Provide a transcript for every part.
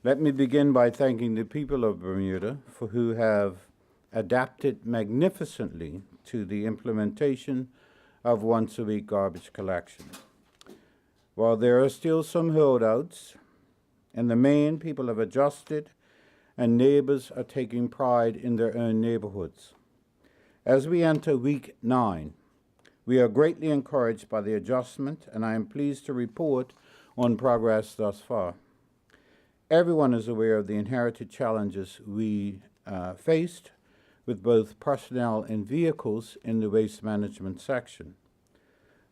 Let me begin by thanking the people of Bermuda for who have adapted magnificently to the implementation of once-a-week garbage collection. While there are still some holdouts, in the main, people have adjusted and neighbors are taking pride in their own neighborhoods. As we enter week 9, we are greatly encouraged by the adjustment, and I am pleased to report on progress thus far. Everyone is aware of the inherited challenges we faced with both personnel and vehicles in the waste management section.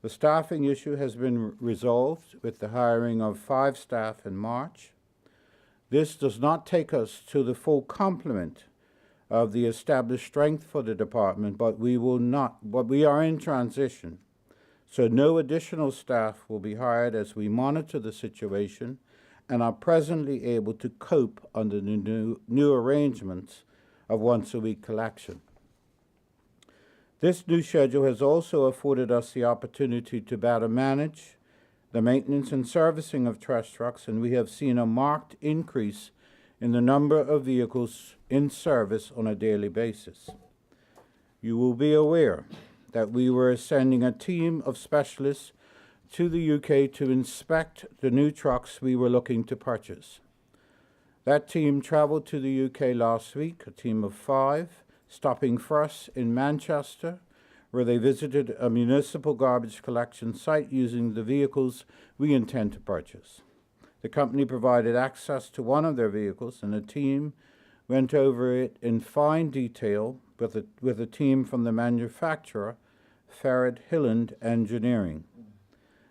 The staffing issue has been resolved with the hiring of 5 staff in March. This does not take us to the full complement of the established strength for the department, but we are in transition. So no additional staff will be hired as we monitor the situation and are presently able to cope under the new arrangements of once-a-week collection. This new schedule has also afforded us the opportunity to better manage the maintenance and servicing of trash trucks, and we have seen a marked increase in the number of vehicles in service on a daily basis. You will be aware that we were sending a team of specialists to the UK to inspect the new trucks we were looking to purchase. That team traveled to the UK last week, a team of 5, stopping first in Manchester, where they visited a municipal garbage collection site using the vehicles we intend to purchase. The company provided access to one of their vehicles, and the team went over it in fine detail with a team from the manufacturer, Farrad Hilland Engineering.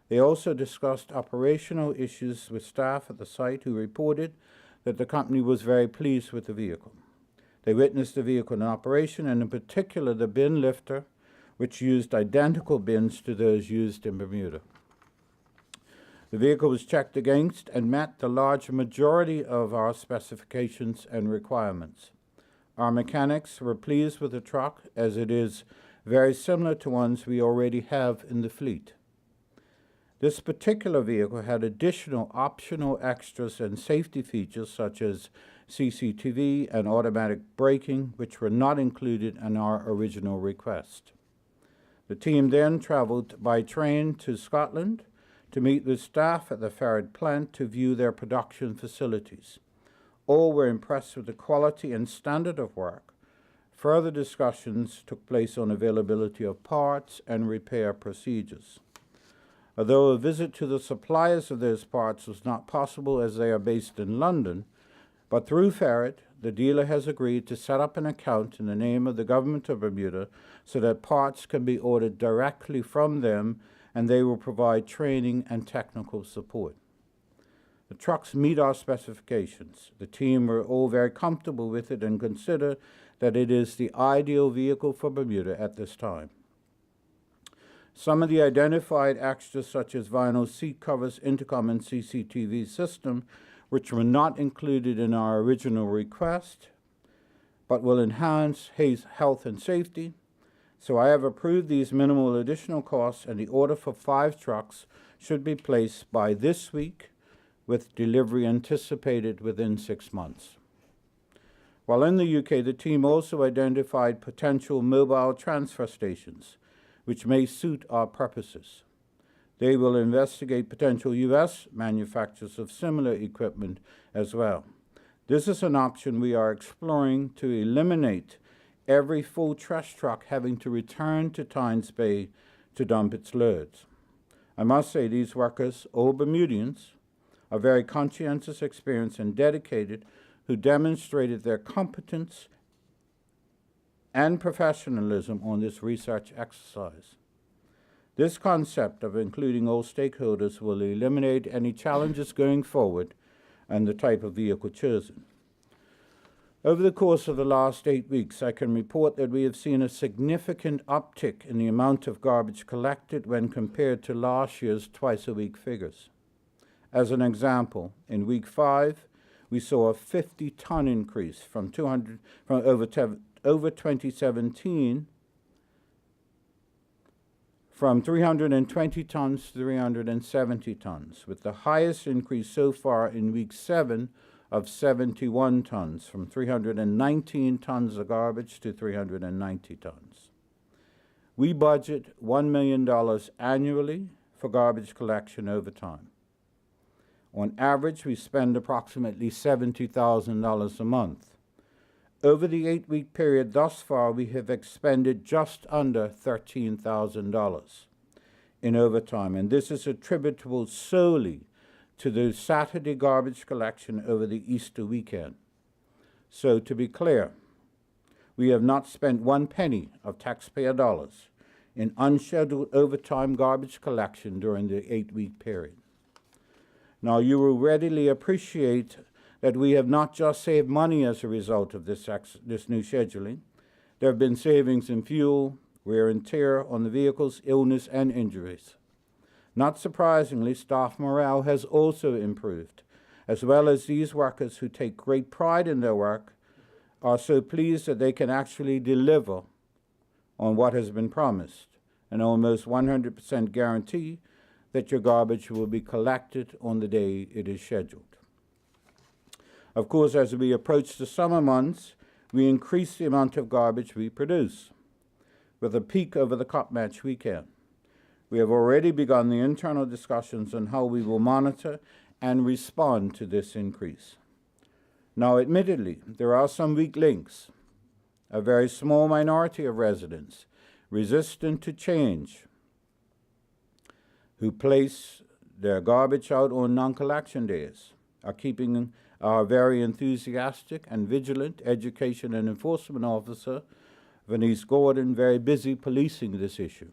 They also discussed operational issues with staff at the site who reported that the company was very pleased with the vehicle. They witnessed the vehicle in operation, and in particular the bin lifter, which used identical bins to those used in Bermuda. The vehicle was checked against and met the large majority of our specifications and requirements. Our mechanics were pleased with the truck, as it is very similar to ones we already have in the fleet. This particular vehicle had additional optional extras and safety features such as CCTV and automatic braking, which were not included in our original request. The team then traveled by train to Scotland to meet with staff at the Farrad plant to view their production facilities. All were impressed with the quality and standard of work. Further discussions took place on availability of parts and repair procedures. Although a visit to the suppliers of those parts was not possible as they are based in London, but through Farrad, the dealer has agreed to set up an account in the name of the government of Bermuda so that parts can be ordered directly from them, and they will provide training and technical support. The trucks meet our specifications. The team are all very comfortable with it and consider that it is the ideal vehicle for Bermuda at this time. Some of the identified extras, such as vinyl seat covers, intercom, and CCTV system, which were not included in our original request, but will enhance health and safety. So I have approved these minimal additional costs, and the order for 5 trucks should be placed by this week, with delivery anticipated within 6 months. While in the UK, the team also identified potential mobile transfer stations, which may suit our purposes. They will investigate potential U.S. manufacturers of similar equipment as well. This is an option we are exploring to eliminate every full trash truck having to return to Tynes Bay to dump its loads. I must say these workers, all Bermudians, are very conscientious, experienced, and dedicated, who demonstrated their competence and professionalism on this research exercise. This concept of including all stakeholders will eliminate any challenges going forward and the type of vehicle chosen. Over the course of the last 8 weeks, I can report that we have seen a significant uptick in the amount of garbage collected when compared to last year's twice-a-week figures. As an example, in week 5, we saw a 50-ton increase from over 2017, from 320 tons to 370 tons, with the highest increase so far in week 7 of 71 tons, from 319 tons of garbage to 390 tons. We budget $1 million annually for garbage collection over time. On average, we spend approximately $70,000 a month. Over the 8-week period thus far, we have expended just under $13,000 in overtime, and this is attributable solely to the Saturday garbage collection over the Easter weekend. So to be clear, we have not spent 1 penny of taxpayer dollars in unscheduled overtime garbage collection during the 8-week period. Now, you will readily appreciate that we have not just saved money as a result of this new scheduling. There have been savings in fuel, wear and tear on the vehicles, illness, and injuries. Not surprisingly, staff morale has also improved, as well as these workers who take great pride in their work are so pleased that they can actually deliver on what has been promised, an almost 100% guarantee that your garbage will be collected on the day it is scheduled. Of course, as we approach the summer months, we increase the amount of garbage we produce, with a peak over the Cup Match weekend. We have already begun the internal discussions on how we will monitor and respond to this increase. Now, admittedly, there are some weak links, a very small minority of residents resistant to change who place their garbage out on non-collection days are keeping our very enthusiastic and vigilant education and enforcement officer, Venice Gordon, very busy policing this issue.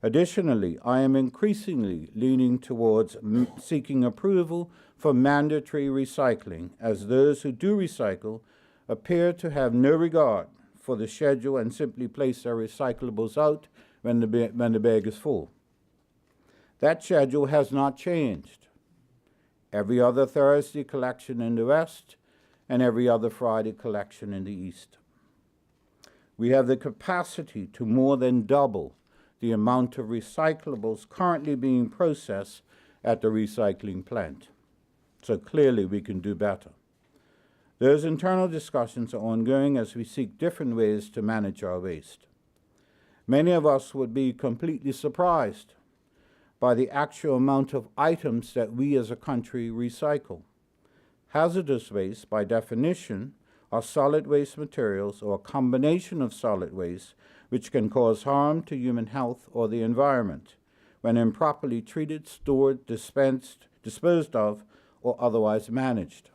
Additionally, I am increasingly leaning towards seeking approval for mandatory recycling, as those who do recycle appear to have no regard for the schedule and simply place their recyclables out when the bag is full. That schedule has not changed. Every other Thursday collection in the West and every other Friday collection in the East. We have the capacity to more than double the amount of recyclables currently being processed at the recycling plant. So clearly we can do better. Those internal discussions are ongoing as we seek different ways to manage our waste. Many of us would be completely surprised by the actual amount of items that we as a country recycle. Hazardous waste, by definition, are solid waste materials or a combination of solid waste which can cause harm to human health or the environment when improperly treated, stored, disposed of, or otherwise managed.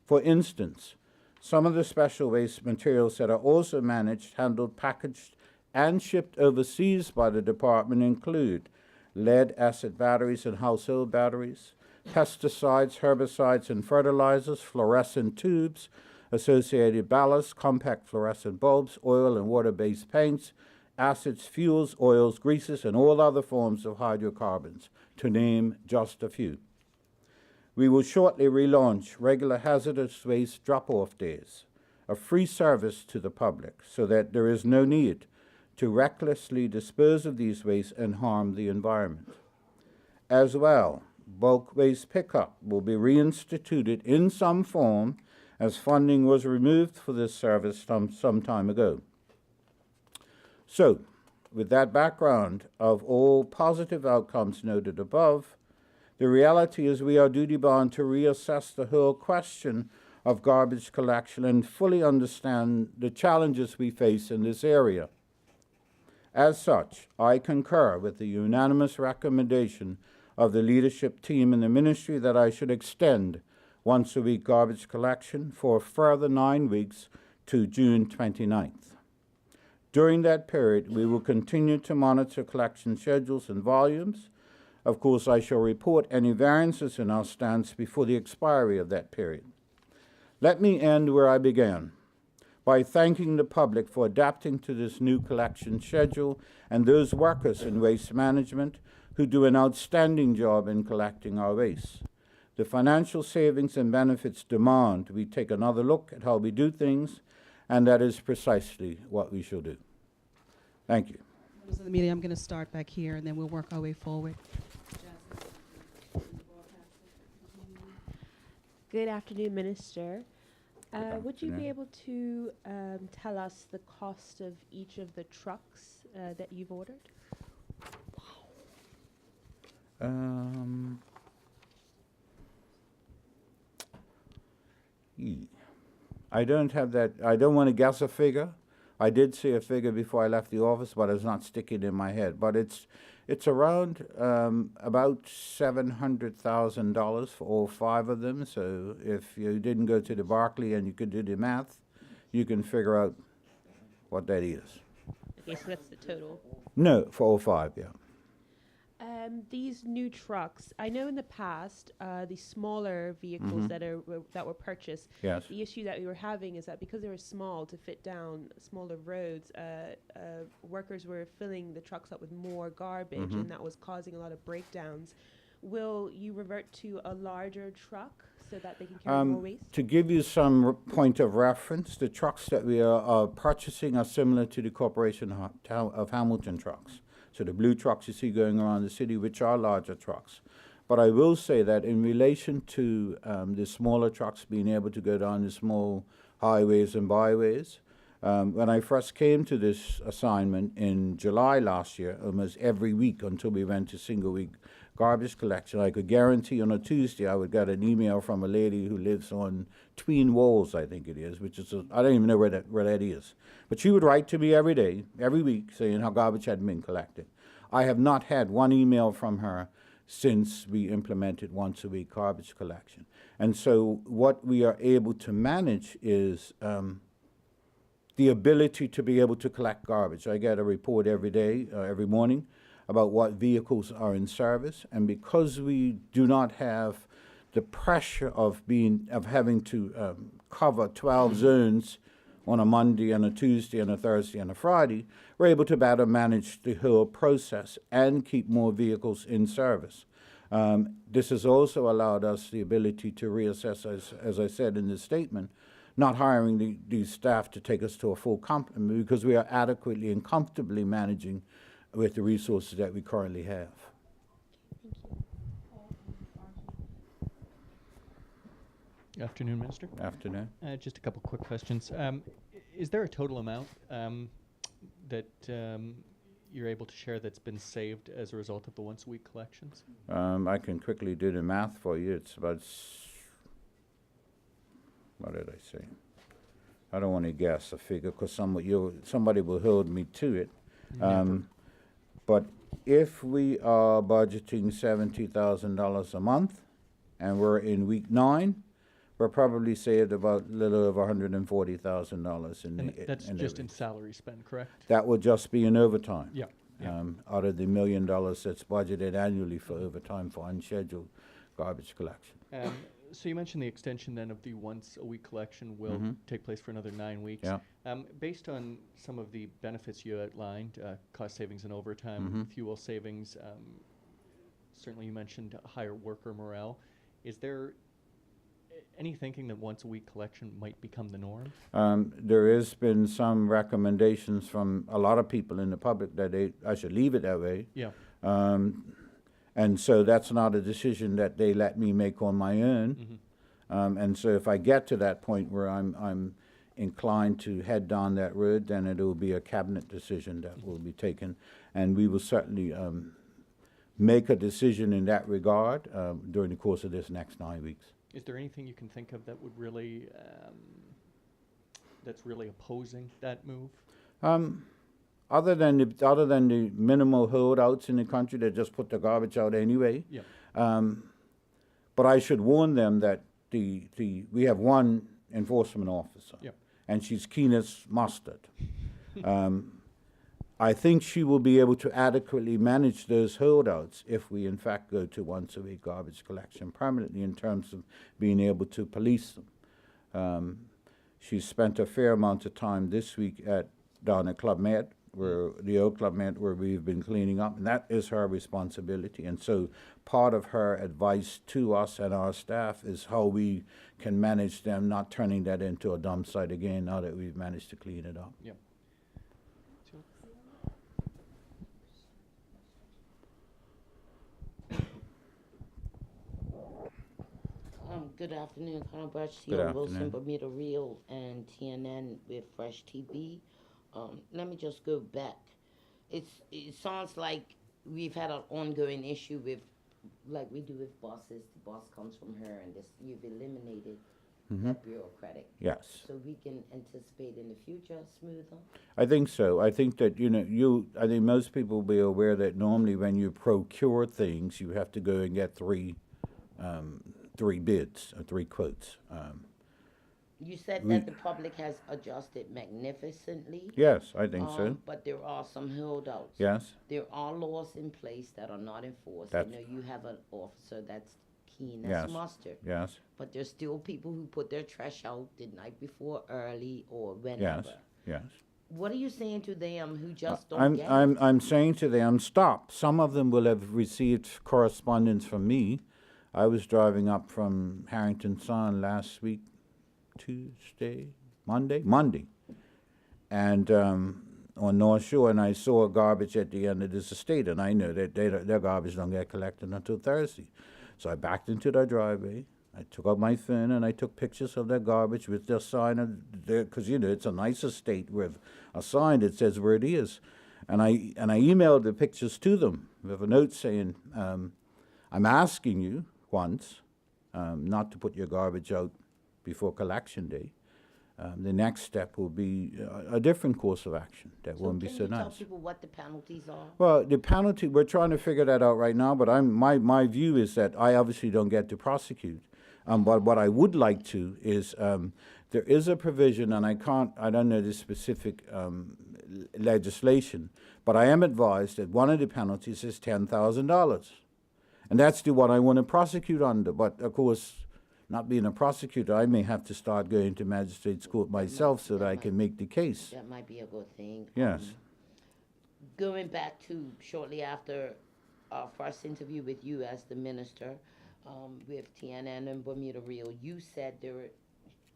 For instance, some of the special waste materials that are also managed, handled, packaged, and shipped overseas by the department include lead-acid batteries and household batteries, pesticides, herbicides, and fertilizers, fluorescent tubes, associated ballast, compact fluorescent bulbs, oil and water-based paints, acids, fuels, oils, greases, and all other forms of hydrocarbons, to name just a few. We will shortly relaunch regular hazardous waste drop-off days, a free service to the public, so that there is no need to recklessly dispose of these wastes and harm the environment. As well, bulk waste pickup will be reinstituted in some form, as funding was removed for this service some time ago. So, with that background of all positive outcomes noted above, the reality is we are duty-bound to reassess the whole question of garbage collection and fully understand the challenges we face in this area. As such, I concur with the unanimous recommendation of the leadership team in the ministry that I should extend once-a-week garbage collection for a further 9 weeks to June 29th. During that period, we will continue to monitor collection schedules and volumes. Of course, I shall report any variances in our stance before the expiry of that period. Let me end where I began, by thanking the public for adapting to this new collection schedule and those workers in waste management who do an outstanding job in collecting our waste. The financial savings and benefits demand we take another look at how we do things, and that is precisely what we shall do. Thank you. Members of the meeting, I'm going to start back here, and then we'll work our way forward. Good afternoon, Minister. Would you be afternoon. able to tell us the cost of each of the trucks that you've ordered? Um, ye- I don't have that. I don't want to guess a figure. I did see a figure before I left the office, but it's not sticking in my head. But it's around about $700,000 for all 5 of them. So if you didn't go to the Barclay and you could do the math, you can figure out what that is. Okay, so that's the total. No, for all 5, yeah. These new trucks, I know in the past, the smaller vehicles that were purchased, Yes. the issue that we were having is that because they were small to fit down smaller roads, workers were filling the trucks up with more garbage, and that was causing a lot of breakdowns. Will you revert to a larger truck so that they can carry more waste? To give you some point of reference, the trucks that we are purchasing are similar to the Corporation of Hamilton trucks. So the blue trucks you see going around the city, which are larger trucks. But I will say that in relation to the smaller trucks being able to go down the small highways and byways, when I first came to this assignment in July last year, almost every week until we went to single week garbage collection, I could guarantee on a Tuesday I would get an email from a lady who lives on Tween Walls, I think it is, which is, I don't even know where that is. But she would write to me every day, every week, saying how garbage had been collected. I have not had one email from her since we implemented once a week garbage collection. And so what we are able to manage is the ability to be able to collect garbage. I get a report every day, every morning, about what vehicles are in service, and because we do not have the pressure of having to cover 12 zones on a Monday and a Tuesday and a Thursday and a Friday, we're able to better manage the whole process and keep more vehicles in service. This has also allowed us the ability to reassess, as I said in the statement, not hiring these staff to take us to a full complement because we are adequately and comfortably managing with the resources that we currently have. Afternoon, Minister. Afternoon. Just a couple quick questions. Is there a total amount that you're able to share that's been saved as a result of the once-a-week collections? I can quickly do the math for you. It's about, what did I say? I don't want to guess a figure because somebody will hold me to it. But if we are budgeting $70,000 a month and we're in week 9, we're probably saved about a little over $140,000 And that's just in salary spend, correct? That would just be in overtime. Yeah. Out of the $1 million that's budgeted annually for overtime for unscheduled garbage collection. So you mentioned the extension then of the once-a-week collection will take place for another 9 weeks. Yeah. Based on some of the benefits you outlined, cost savings and overtime, fuel savings, certainly you mentioned higher worker morale. Is there any thinking that once-a-week collection might become the norm? There has been some recommendations from a lot of people in the public that I should leave it that way. Yeah. And so that's not a decision that they let me make on my own. And so if I get to that point where I'm inclined to head down that road, then it will be a cabinet decision that will be taken. And we will certainly make a decision in that regard during the course of this next 9 weeks. Is there anything you can think of that would really, that's really opposing that move? Other than the minimal holdouts in the country that just put the garbage out anyway. Yeah. But I should warn them that we have one enforcement officer. Yeah. And she's keen as mustard. I think she will be able to adequately manage those holdouts if we in fact go to once-a-week garbage collection permanently in terms of being able to police them. She spent a fair amount of time this week down at Club Med, where the old Club Med, where we've been cleaning up, and that is her responsibility. And so part of her advice to us and our staff is how we can manage them not turning that into a dump site again now that we've managed to clean it up. Yeah. Good afternoon, Colonel Burch, Good CEO Wilson, afternoon. Bermuda Real, and TNN with Fresh TV. Let me just go back. It sounds like we've had an ongoing issue with, like we do with buses. The bus comes from her, and this you've eliminated that bureaucratic. Yes. So we can anticipate in the future smoother. I think so. I think that, I think most people will be aware that normally when you procure things, you have to go and get three bids or three quotes. You said We- that the public has adjusted magnificently. Yes, I think so. But there are some holdouts. Yes, There are laws in place that are not enforced. I That's- know you have an officer that's keen as Yes. mustard. yes, But there's still people who put their trash out the night before early or yes, whenever. yes. What are you saying to them who just don't I'm, get I'm, it? I'm saying to them, stop. Some of them will have received correspondence from me. I was driving up from Harrington Sun last week, Monday, and on North Shore, and I saw garbage at the end of this estate, and I know that their garbage don't get collected until Thursday. So I backed into their driveway. I took out my phone and I took pictures of their garbage with their sign of their, because it's a nice estate with a sign that says where it is, and I emailed the pictures to them with a note saying, I'm asking you once not to put your garbage out before collection day. The next step will be a different course of action that won't be can so you tell nice. people what the penalties are? Well, the penalty, we're trying to figure that out right now, but my view is that I obviously don't get to prosecute. But what I would like to is, there is a provision, and I don't know the specific legislation, but I am advised that one of the penalties is $10,000. And that's the one I want to prosecute under. But of course, not being a prosecutor, I may have to start going to magistrate's court myself so that I can make the case. That might be a good thing. Yes. Going back to shortly after our first interview with you as the minister, with TNN and Bermuda Real, you said there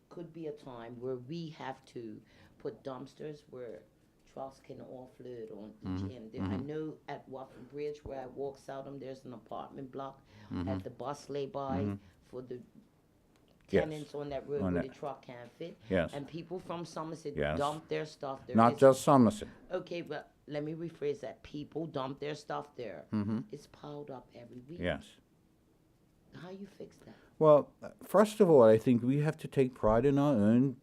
could be a time where we have to put dumpsters where trucks can offload on each end. I know at Watford Bridge where I walk seldom, there's an apartment block at the bus lay-by for the Yes. tenants on that road On where that. the truck can't fit. Yes. And people from Somerset Yes. dump their stuff there. Not It's- just Somerset. Okay, but let me rephrase that. People dump their stuff there. It's piled up every week. Yes. How you fix that? Well, first of all, I think we have to take pride in our own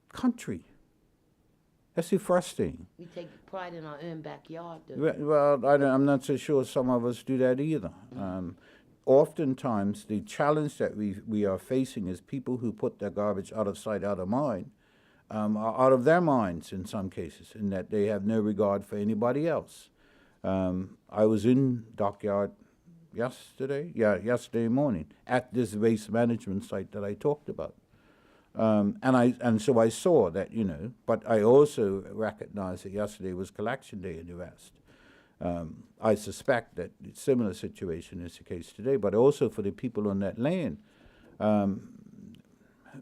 country. That's the first thing. We take pride in our own backyard. Though. Well, I'm not so sure some of us do that either. Oftentimes, the challenge that we are facing is people who put their garbage out of sight, out of mind, are out of their minds in some cases, in that they have no regard for anybody else. I was in Dockyard yesterday morning at this waste management site that I talked about. And so I saw that, but I also recognized that yesterday was collection day in the West. I suspect that a similar situation is the case today, but also for the people on that land.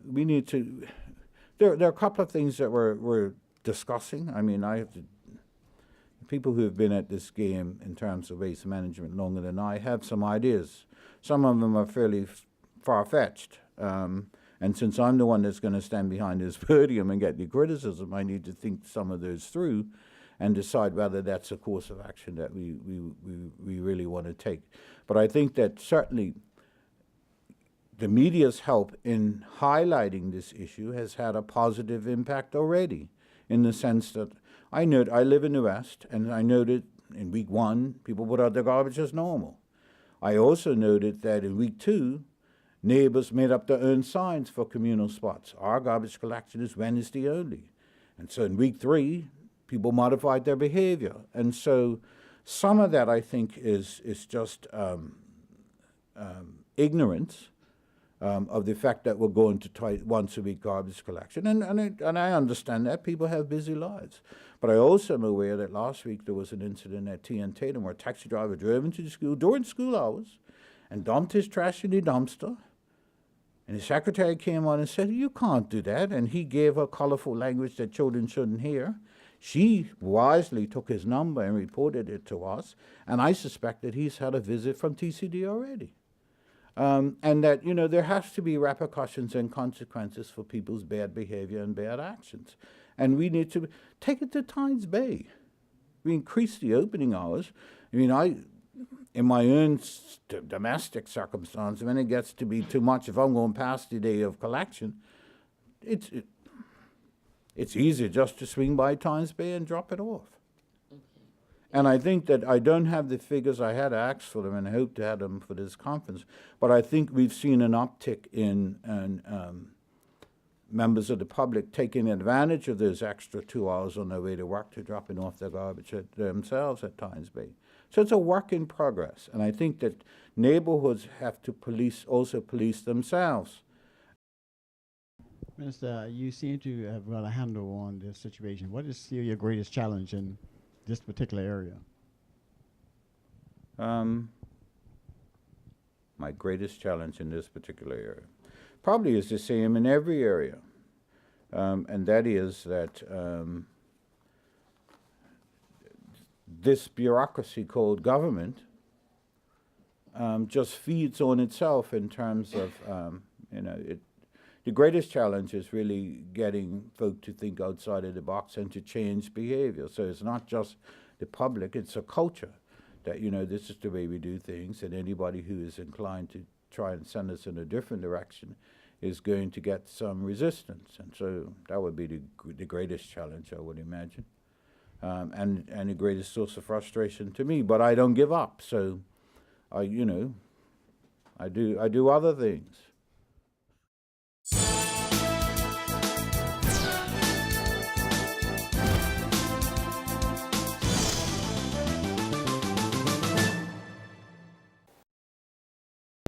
We need to, there are a couple of things that we're discussing. I mean, people who have been at this game in terms of waste management longer than I have some ideas. Some of them are fairly far-fetched. And since I'm the one that's going to stand behind this podium and get the criticism, I need to think some of those through and decide whether that's a course of action that we really want to take. But I think that certainly the media's help in highlighting this issue has had a positive impact already, in the sense that I live in the West, and I noted in week 1, people put out their garbage as normal. I also noted that in week 2, neighbors made up their own signs for communal spots. Our garbage collection is Wednesday only. And so in week 3, people modified their behavior. And so some of that, I think, is just ignorance of the fact that we're going to once a week garbage collection. And I understand that. People have busy lives. But I also am aware that last week there was an incident at T&N Tatum where a taxi driver drove into the school during school hours and dumped his trash in the dumpster. And the secretary came on and said, "You can't do that." And he gave her colorful language that children shouldn't hear. She wisely took his number and reported it to us. And I suspect that he's had a visit from TCD already. And that, you know, there has to be repercussions and consequences for people's bad behavior and bad actions. And we need to take it to Tynes Bay. We increase the opening hours. I mean, in my own domestic circumstance, when it gets to be too much, if I'm going past the day of collection, it's easier just to swing by Tynes Bay and drop it off. And I think that I don't have the figures. I had asked for them and I hope to have them for this conference. But I think we've seen an uptick in members of the public taking advantage of those extra 2 hours on their way to work to dropping off their garbage themselves at Tynes Bay. So it's a work in progress. And I think that neighborhoods have to also police themselves. Minister, you seem to have got a handle on this situation. What is still your greatest challenge in this particular area? My greatest challenge in this particular area probably is the same in every area, and that is that this bureaucracy called government just feeds on itself in terms of, the greatest challenge is really getting folk to think outside of the box and to change behavior. So it's not just the public, it's a culture that, you know, this is the way we do things, and anybody who is inclined to try and send us in a different direction is going to get some resistance. And so that would be the greatest challenge, I would imagine, and the greatest source of frustration to me. But I don't give up, so I do other things.